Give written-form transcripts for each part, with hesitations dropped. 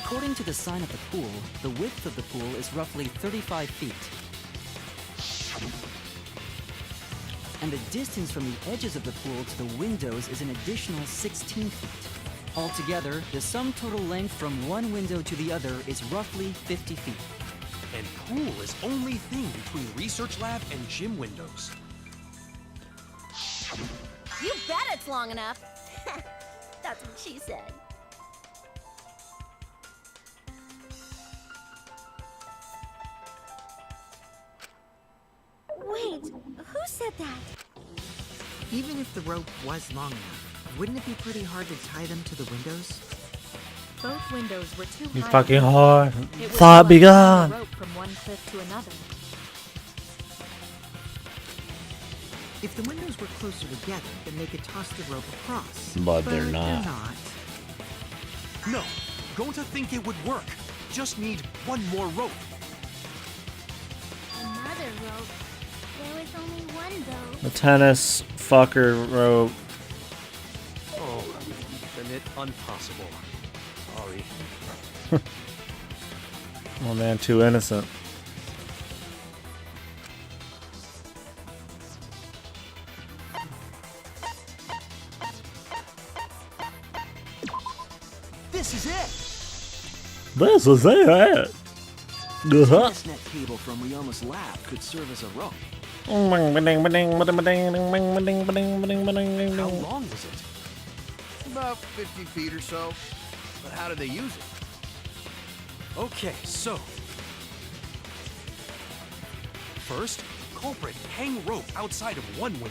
According to the sign of the pool, the width of the pool is roughly 35 feet. And the distance from the edges of the pool to the windows is an additional 16 feet. Altogether, the sum total length from one window to the other is roughly 50 feet. And pool is only thing between research lab and gym windows. You bet it's long enough. That's what she said. Wait, who said that? Even if the rope was long enough, wouldn't it be pretty hard to tie them to the windows? Both windows were too You high. fucking hard. It was Thought like begun. tying a rope from one cliff to another. If the windows were closer together, then they could toss the rope across. But they're not. No, going to think it would work. Just need one more rope. Another rope. There was only one though. The tennis fucker rope. Oh, then it impossible. Sorry. Oh man, too innocent. This is it! This is it. This net cable from Ryoma's lab could serve as a rope. How long was it? About 50 feet or so. But how do they use it? Okay, so... First, culprit hang rope outside of one window.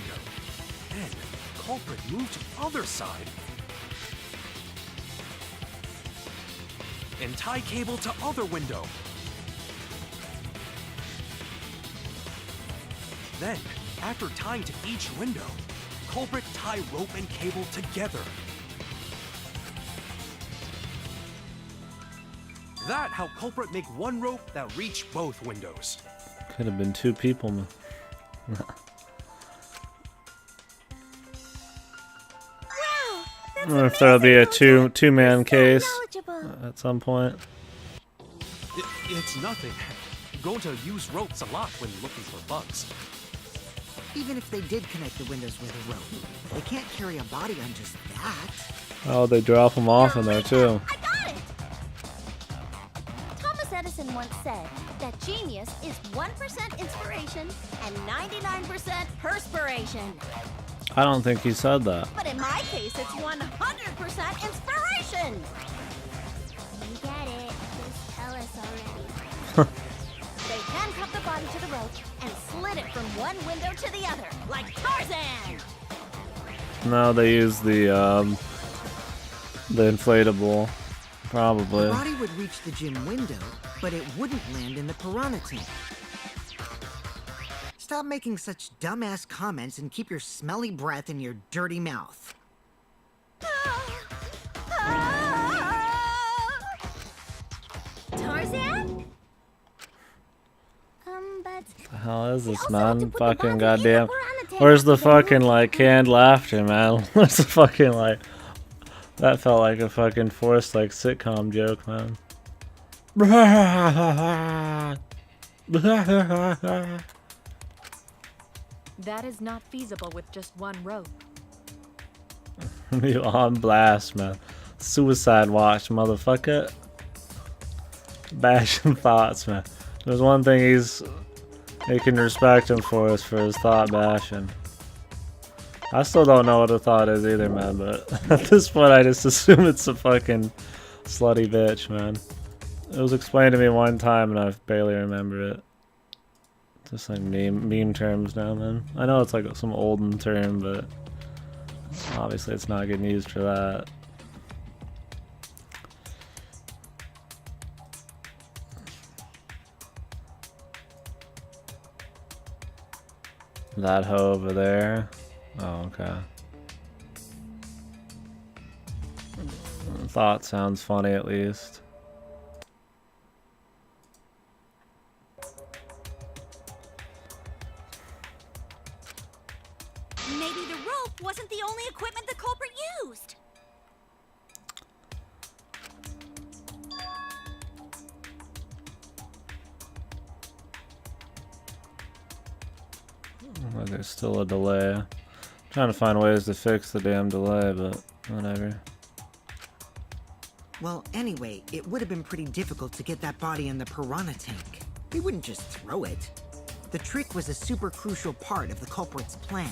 Then, culprit move to other side. And tie cable to other window. Then, after tying to each window, culprit tie rope and cable together. That how culprit make one rope that reach both windows. Could have been two people, man. Wow, that's Or if there'll be a amazing, two-man so case knowledgeable. at some point. It's nothing. Going to use ropes a lot when looking for bugs. Even if they did connect the windows with a rope, they can't carry a body on just that. Oh, they drop them off in there too. I got it! Thomas Edison once said that genius is 1% inspiration and 99% perspiration. I don't think he said that. But in my case, it's 100% inspiration. You get it. Just tell us already. They handcuffed the body to the rope and slid it from one window to the other, like Tarzan. No, they use the inflatable, probably. The body would reach the gym window, but it wouldn't land in the piranha tank. Stop making such dumbass comments and keep your smelly breath in your dirty mouth. Tarzan? But The hell is this, also have to man? put the Fucking body in the goddamn. piranha tank Where's the after they fucking move like it. canned laughter, man? Where's the fucking like? That felt like a fucking forced like sitcom joke, man. That is not feasible with just one rope. You on blast, man. Suicide watch, motherfucker. Bashing thoughts, man. There's one thing you can respect him for is for his thought bashing. I still don't know what a thought is either, man, but at this point I just assume it's a fucking slutty bitch, man. It was explained to me one time and I barely remember it. Just like meme terms now, man. I know it's like some olden term, but obviously it's not getting used for that. That hoe over there. Oh, okay. Thought sounds funny at least. Maybe the rope wasn't the only equipment the culprit used. Like there's still a delay. Trying to find ways to fix the damn delay, but whatever. Well, anyway, it would have been pretty difficult to get that body in the piranha tank. They wouldn't just throw it. The trick was a super crucial part of the culprit's plan.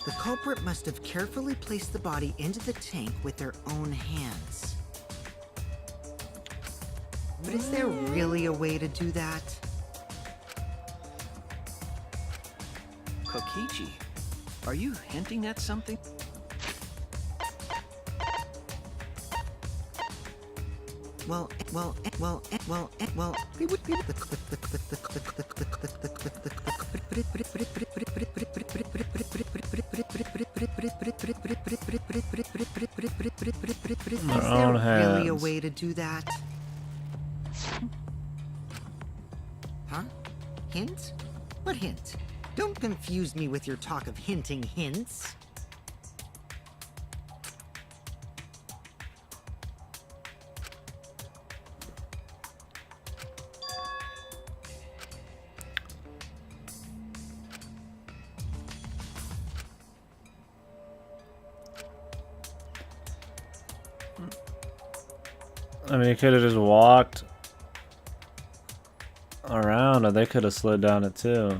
The culprit must have carefully placed the body into the tank with their own hands. But is there really a way to do that? Kokichi, are you hinting at something? Well, they would be Their Is own there really a hands. way to do that? Huh? Hint? What hint? Don't confuse me with your talk of hinting hints. I mean, he could have just walked around, or they could have slid down it too.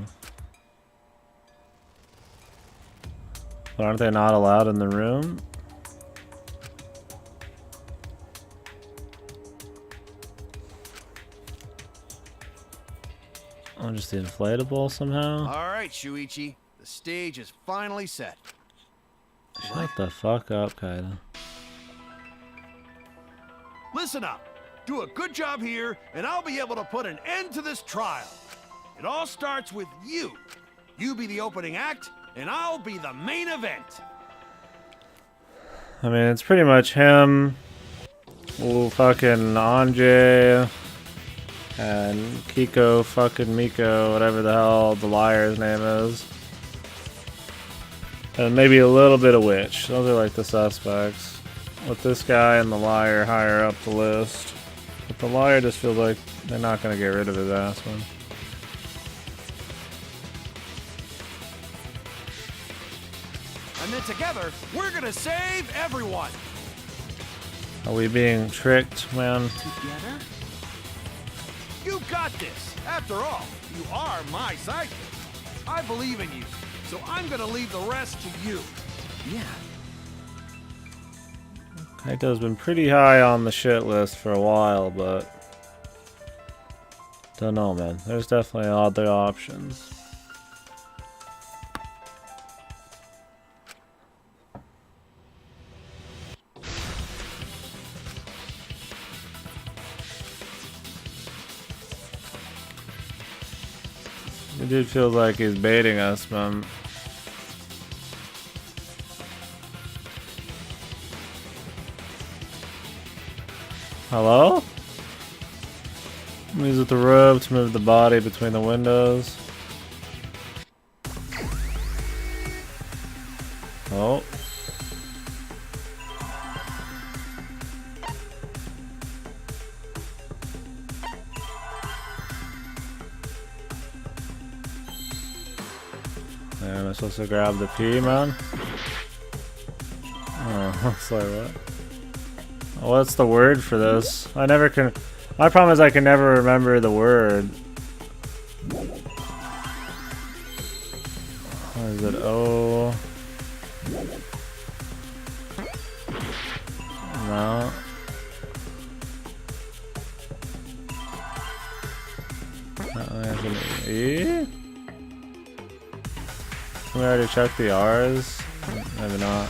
But aren't they not allowed in the room? Oh, just the inflatable somehow? All right, Shuichi. The stage is finally set. Shut the fuck up, Kaida. Listen up. Do a good job here, and I'll be able to put an end to this trial. It all starts with you. You be the opening act, and I'll be the main event. I mean, it's pretty much him, fucking Anjay, and Kiko fucking Miko, whatever the hell the liar's name is. And maybe a little bit of Witch. Those are like the suspects. With this guy and the liar higher up the list. But the liar just feels like they're not going to get rid of his ass, man. And then together, we're gonna save everyone. Are we being tricked, man? Together? You got this. After all, you are my sidekick. I believe in you, so I'm gonna leave the rest to you. Yeah. Kaito's been pretty high on the shit list for a while, but don't know, man. There's definitely other options. The dude feels like he's baiting us, man. Hello? Use with the rope to move the body between the windows. Oh. Am I supposed to grab the P, man? Oh, looks like what? What's the word for this? I never can. My problem is I can never remember the word. What is it? Oh. No. That's an E? Can we already check the R's? Maybe not.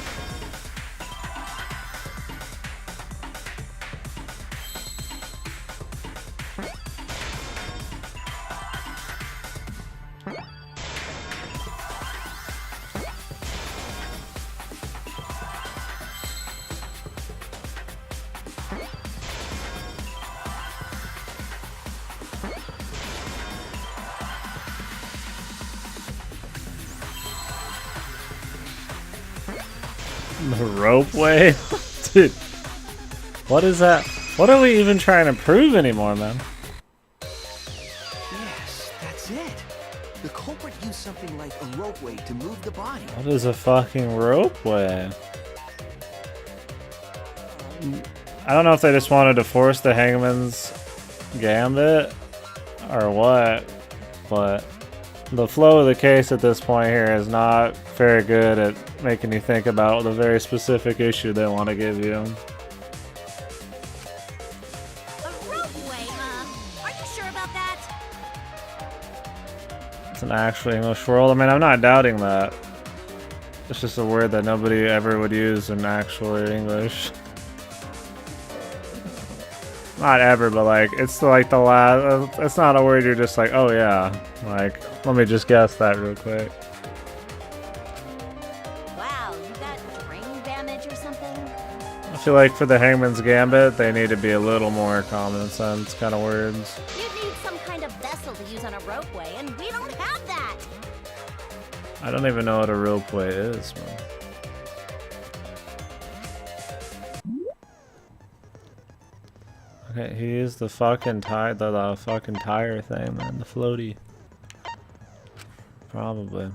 The rope way? Dude. What is that? What are we even trying to prove anymore, man? Yes, that's it. The culprit used something like a ropeway to move the body. What is a fucking ropeway? I don't know if they just wanted to force the Hangman's Gambit or what, but the flow of the case at this point here is not very good at making you think about the very specific issue they want to give you. A ropeway, huh? Are you sure about that? It's an actual English world. I mean, I'm not doubting that. It's just a word that nobody ever would use in actual English. Not ever, but like, it's like the last, it's not a word you're just like, oh yeah. Like, let me just guess that real quick. Wow, you got brain damage or something? I feel like for the Hangman's Gambit, they need to be a little more common sense kind of words. You need some kind of vessel to use on a ropeway, and we don't have that! I don't even know what a ropeway is, man. Okay, he used the fucking the fucking tire thing, man, the floaty. Probably.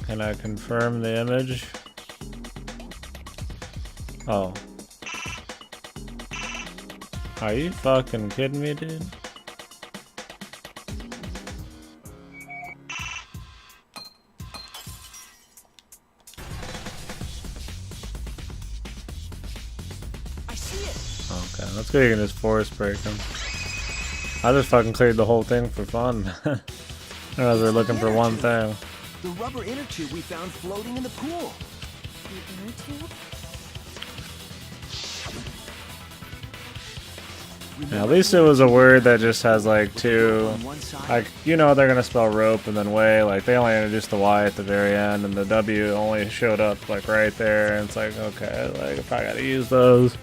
Can I confirm the image? Oh. Are you fucking kidding me, dude? I see it. Okay, let's go. You can just force break him. I just fucking cleared the whole thing for fun. I realized we're looking for one thing. The rubber inner tube we found floating in the pool. The inner tube? Yeah, at least it was a word that just has like two, On one side, like, you know, they're gonna spell rope and then way, like they only introduced the Y at the very end and the W only showed up like right there, and it's like, okay, like I probably gotta use those.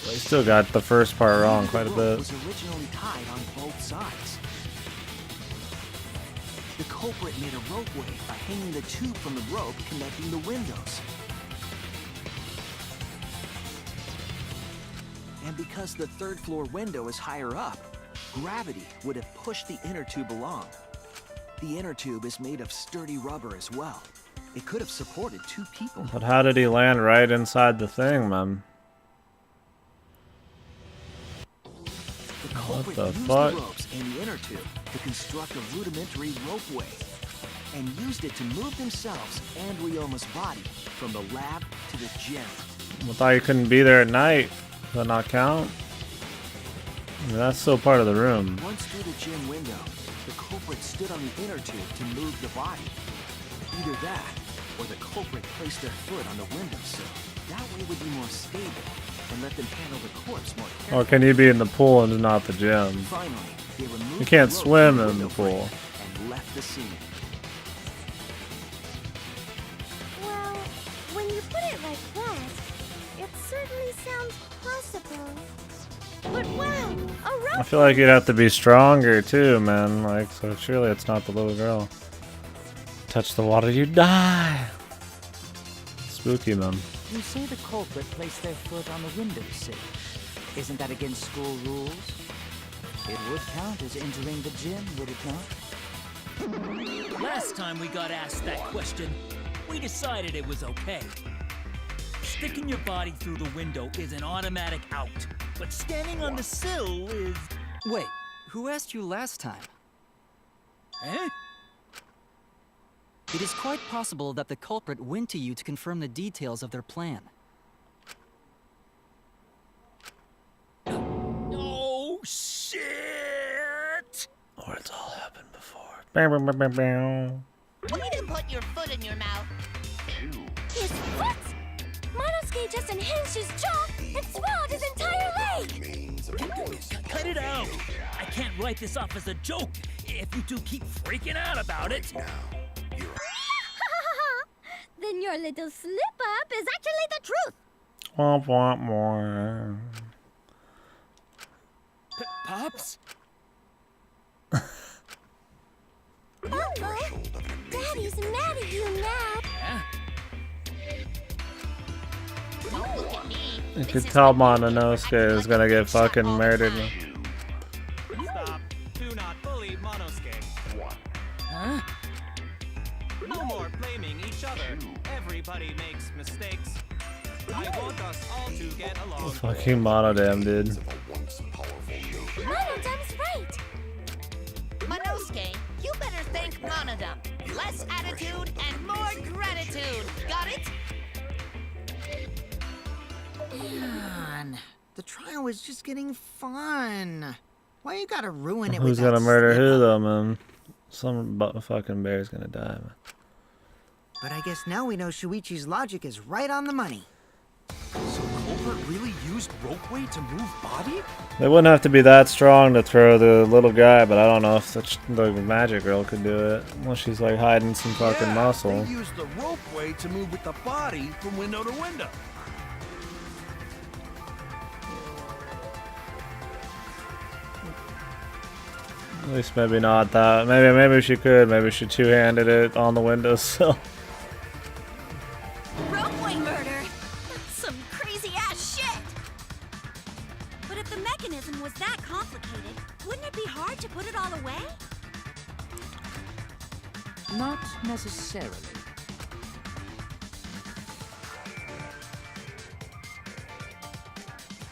But he still got the first part wrong quite a the rope bit. was originally tied on both sides. The culprit made a ropeway by hanging the tube from the rope connecting the windows. And because the third floor window is higher up, gravity would have pushed the inner tube along. The inner tube is made of sturdy rubber as well. It could have supported two people. But how did he land right inside the thing, man? The culprit the used fuck? the ropes and the inner tube to construct a rudimentary ropeway, and used it to move themselves and Ryoma's body from the lab to the gym. I thought you couldn't be there at night. Does that not count? I mean, that's still part of the room. Once through the gym window, the culprit stood on the inner tube to move the body. Either that, or the culprit placed their foot on the windowsill. That way would be more stable, and let them handle the corpse more carefully. Or can you be in the pool and not the gym? Finally, They removed You can't the rope swim from in the window frame pool. and left the scene. Well, when you put it like that, it certainly sounds possible. But wow, a rope! I feel like you'd have to be stronger too, man. Like, so surely it's not the little girl. Touch the water, you die. Spooky, man. You say the culprit placed their foot on the windowsill. Isn't that against school rules? It would count as entering the gym, would it not? Last time we got asked that question, we decided it was okay. Sticking your body through the window is an automatic out, but standing on the sill is... Wait, who asked you last time? Eh? It is quite possible that the culprit went to you to confirm the details of their plan. Oh, shit! Or it's all happened before. Bow, bow, bow, bow, bow. Way to put your foot in your mouth. His foot? Monosuke just unhinged his jaw and swallowed his entire leg! Cut it out! I can't write this off as a joke if you two keep freaking out about it. Then your little slip-up is actually the truth! Womp womp womp. Pops? Uh-oh! Daddy's mad at you now! Yeah? Don't look at me. You could tell Mononosuke is gonna get fucking murdered. Stop. Do not bully Monosuke. Huh? No more blaming each other. Everybody makes mistakes. I want us all to get along. Fucking Monodam, dude. Monodam's right! Monosuke, you better thank Monodam. Less attitude and more gratitude. Got it? Man, the trial was just getting fun. Why you gotta ruin it Who's with that gonna murder who slip-up? though, man? Some fucking bear's gonna die, man. But I guess now we know Shuichi's logic is right on the money. So culprit really used ropeway to move body? They wouldn't have to be that strong to throw the little guy, but I don't know if the magic girl could do it. Unless she's like hiding some fucking Yeah, muscle. They used the ropeway to move with the body from window to window. At least maybe not that. Maybe she could. Maybe she two-handed it on the windowsill. Ropeway murder? That's some crazy-ass shit! But if the mechanism was that complicated, wouldn't it be hard to put it all away? Not necessarily.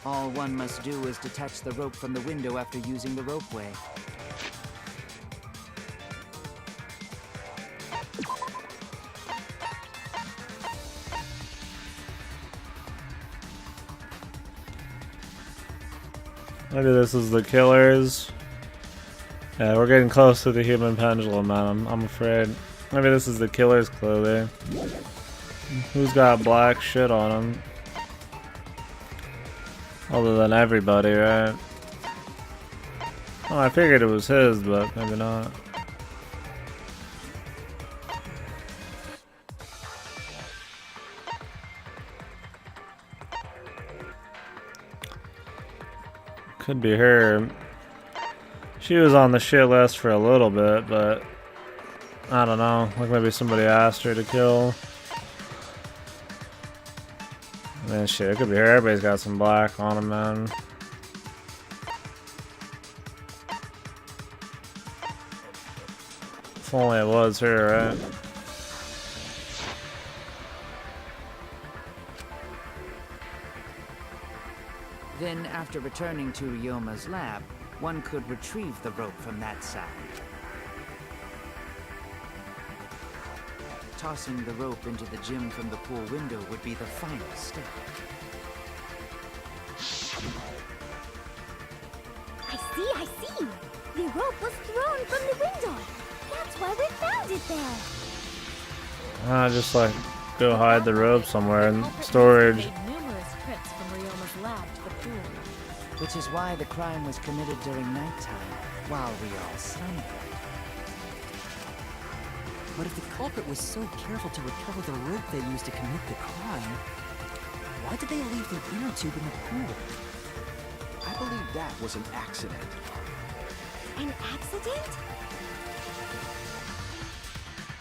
All one must do is detach the rope from the window after using the ropeway. Maybe this is the killers. Yeah, we're getting close to the human pendulum, man. I'm afraid. Maybe this is the killer's clothing. Who's got black shit on him? Other than everybody, right? Oh, I figured it was his, but maybe not. Could be her. She was on the shit list for a little bit, but I don't know. Like maybe somebody asked her to kill. Man, shit, it could be her. Everybody's got some black on them, man. If only it was her, right? Then, after returning to Ryoma's lab, one could retrieve the rope from that side. Tossing the rope into the gym from the pool window would be the final step. I see! The rope was thrown from the window! That's why we found it there! Just like go hide the rope somewhere in storage. Made numerous trips from Ryoma's lab to the pool. Which is why the crime was committed during nighttime. while we all slumbered. But if the culprit was so careful to recover the rope they used to commit the crime, why did they leave their inner tube in the pool? I believe that was an accident. An accident?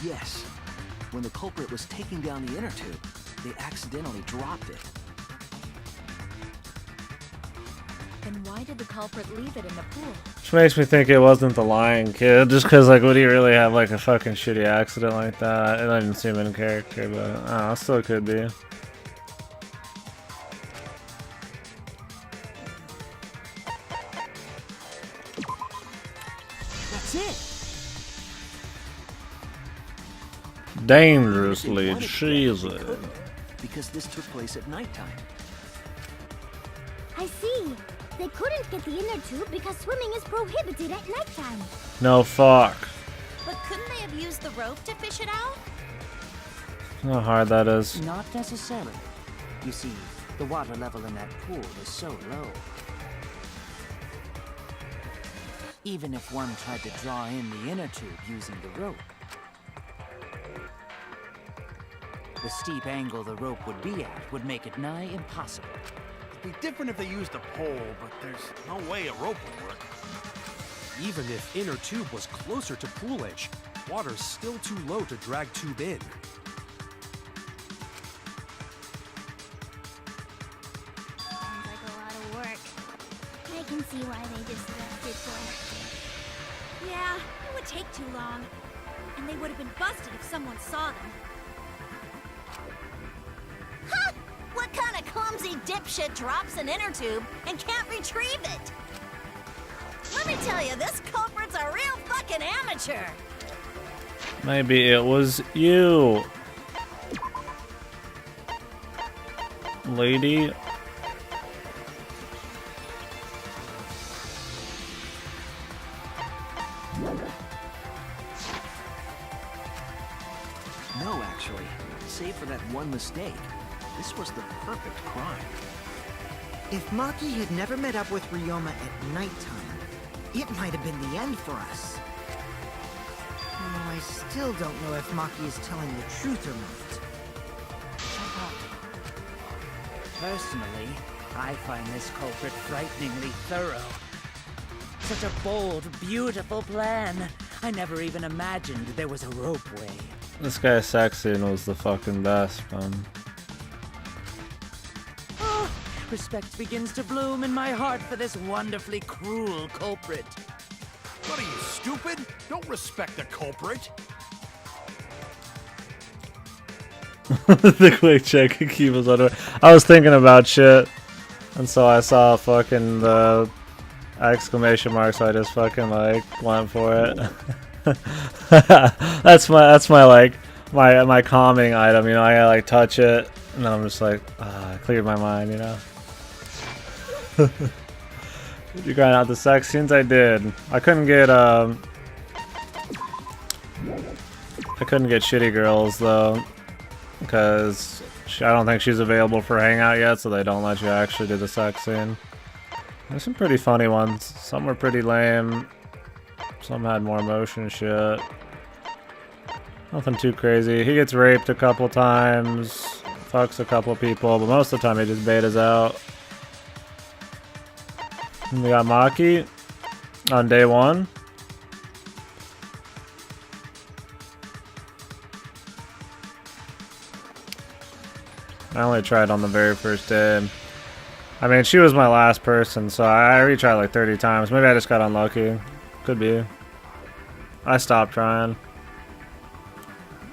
Yes. When the culprit was taking down the inner tube, they accidentally dropped it. Then why did the culprit leave it in the pool? Which makes me think it wasn't the lying kid, just because, like, would he really have, like, a fucking shitty accident like that? It didn't seem in character, but, I don't know, it still could be. That's it! Dangerously They wanted to, cheesy. they couldn't, because this took place at nighttime. I see. They couldn't get the inner tube because swimming is prohibited at nighttime. No fuck. But couldn't they have used the rope to fish it out? How hard that is. Not necessarily. You see, the water level in that pool is so low. Even if one tried to draw in the inner tube using the rope, the steep angle the rope would be at would make it nigh impossible. It'd be different if they used a pole, but there's no way a rope would work. Even if inner tube was closer to pool edge, water's still too low to drag tube in. Sounds like a lot of work. I can see why they just left it there. Yeah, it would take too long. And they would have been busted if someone saw them. Huh! What kind of clumsy dipshit drops an inner tube and can't retrieve it? Let me tell you, this culprit's a real fucking amateur. Maybe it was you, lady. No, actually. Save for that one mistake, this was the perfect crime. If Maki had never met up with Ryoma at nighttime, it might have been the end for us. Though I still don't know if Maki is telling the truth or not. personally, I find this culprit frighteningly thorough. Such a bold, beautiful plan. I never even imagined there was a ropeway. This guy Saxon was the fucking best, man. Oh, respect begins to bloom in my heart for this wonderfully cruel culprit. What are you, stupid? Don't respect the culprit. The quick check and keep us under. I was thinking about shit, and so I saw fucking the exclamation mark, so I just fucking like went for it. that's my like my calming item, you know. I gotta like touch it, and then I'm just like, I cleared my mind, you know. Did you grind out the sex scenes? I did. I couldn't get shitty girls though, because I don't think she's available for hangout yet, so they don't let you actually do the sex scene. There's some pretty funny ones. Some were pretty lame. Some had more emotion shit. Nothing too crazy. He gets raped a couple times, fucks a couple people, but most of the time he just betas out. And we got Maki on day one. I only tried on the very first day. I mean, she was my last person, so I retried like 30 times. Maybe I just got unlucky. Could be. I stopped trying.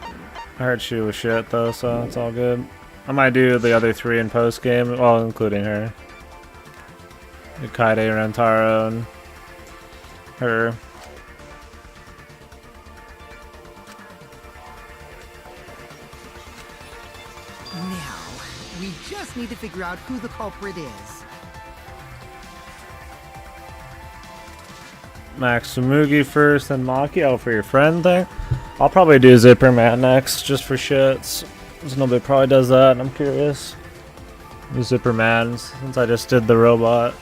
I heard she was shit though, so it's all good. I might do the other 3 in post game, well, including her. Kaede, Rentaro, and her. Now, we just need to figure out who the culprit is. Max Sumugi first, then Maki. Oh, for your friend thing? I'll probably do Zipper Man next, just for shits. Because nobody probably does that, and I'm curious. Zipper Man, since I just did the robot.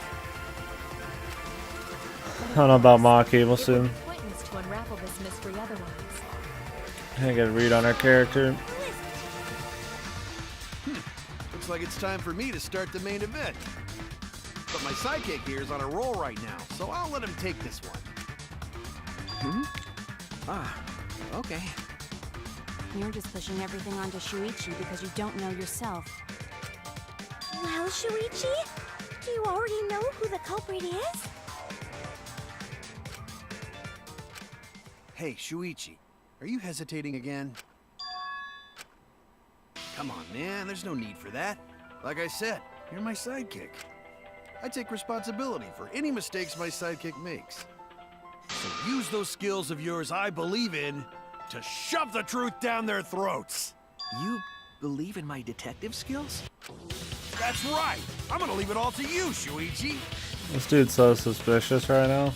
I don't know about Maki. We'll soon. Appointments to unravel this mystery otherwise. Can't get a read on our character. Looks like it's time for me to start the main event. But my sidekick here is on a roll right now, so I'll let him take this one. Okay. You're just pushing everything onto Shuichi because you don't know yourself. Well, Shuichi, do you already know who the culprit is? Hey, Shuichi, are you hesitating again? Come on, man, there's no need for that. Like I said, you're my sidekick. I take responsibility for any mistakes my sidekick makes. So use those skills of yours I believe in to shove the truth down their throats. You believe in my detective skills? That's right. I'm gonna leave it all to you, Shuichi. This dude's so suspicious right now.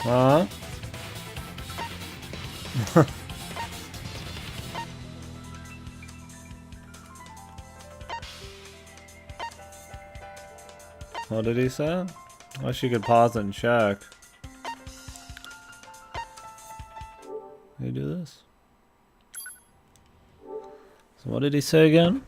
Huh? What did he say? I wish you could pause and check. Can you do this? So what did he say again?